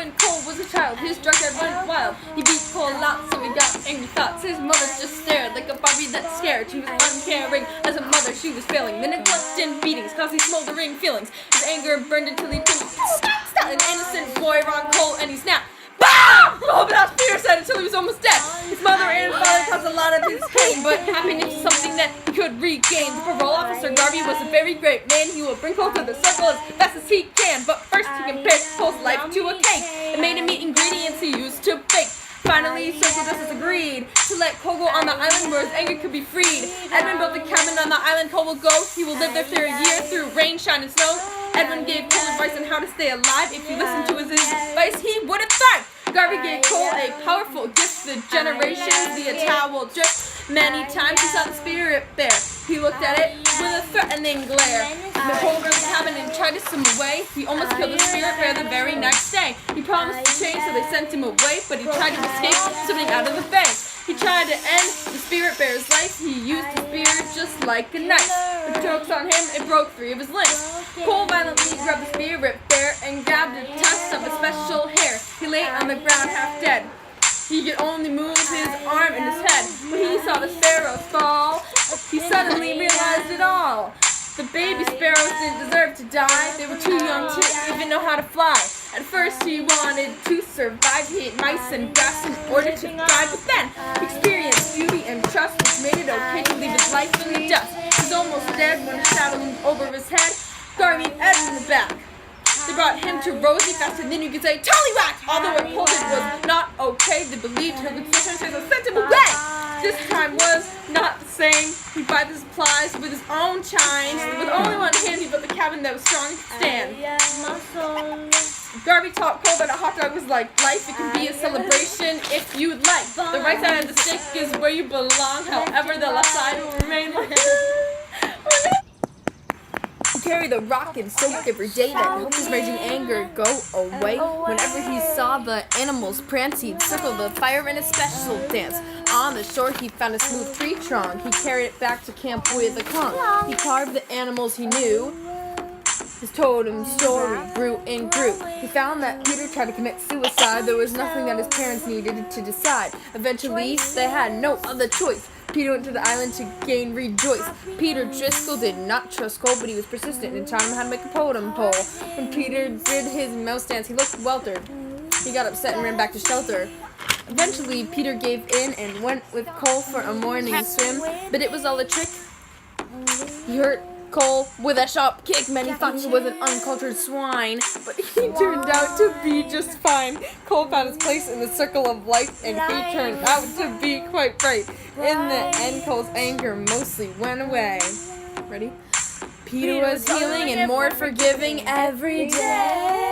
when Cole was a child, his drug head went wild. He beat Cole a lot, so he got angry thoughts. His mother just stared like a Barbie that's scared. She was uncaring. As a mother, she was failing. The neglect and beatings causing smoldering feelings. His anger burned until he couldn't stop. An innocent boy wronged Cole, and he snapped. BAM! Oh, but that's fierce until he was almost dead. His mother and father caused a lot of his pain, but happiness is something that he could regain. The parole officer Garvey was a very great man. He will bring Cole to the circle as fast as he can. But first he compared Cole's life to a cake and made him eat ingredients he used to bake. Finally, social justice agreed to let Cole go on the island where his anger could be freed. Edwin built a cabin on the island. Cole will go. He will live there for a year through rain, shine, and snow. Edwin gave Cole advice on how to stay alive. If you listen to his advice, he would have thrived. Garvey gave Cole a powerful gift. The generations, the towel drift. Many times he saw the spirit bear. He looked at it with a threatening glare. The Cole built the cabin and tried to swim away. He almost killed the spirit bear the very next day. He promised to change, so they sent him away, but he tried to escape, swimming out of the bay. He tried to end the spirit bear's life. He used the spear just like a knife. The joke's on him, it broke 3 of his limbs. Cole violently grabbed the spirit bear and grabbed a tuft of a special hair. He lay on the ground half dead. He could only move his arm and his head. When he saw the sparrows fall, he suddenly realized it all. The baby sparrows didn't deserve to die. They were too young to even know how to fly. At first he wanted to survive. He ate mice and grass in order to thrive. But then he experienced beauty and trust, which made it okay to leave his life in the dust. He was almost dead when a shadow loomed over his head. Garvey Ed in the back. They brought him to Rosie faster than you could say Tollywhack! Although what Cole did was not okay, they believed her good sister was sent him away. This time was not the same. He bought the supplies with his own chimes. With only one hand, he built the cabin that was strong to stand. Garvey taught Cole that a hot dog was like life. It can be a celebration if you'd like. The right side of the stick is where you belong. However, the left side will remain like carry the rock and soak every day to help his raging anger go away. Whenever he saw the animals prance, he'd circle the fire in a special dance. On the shore, he found a smooth tree trunk. He carried it back to camp with a conch. He carved the animals he knew. His totem story grew and grew. He found that Peter tried to commit suicide. There was nothing that his parents needed to decide. Eventually, they had no other choice. Peter went to the island to gain rejoice. Peter Driscoll did not trust Cole, but he was persistent and taught him how to make a totem pole. When Peter did his mouse dance, he looked weltered. He got upset and ran back to shelter. Eventually, Peter gave in and went with Cole for a morning swim, but it was all a trick. He hurt Cole with a sharp kick. Many thought he was an uncultured swine, but he turned out to be just fine. Cole found his place in the circle of life, and he turned out to be quite bright. In the end, Cole's anger mostly went away. Ready? Peter was healing and more forgiving every day.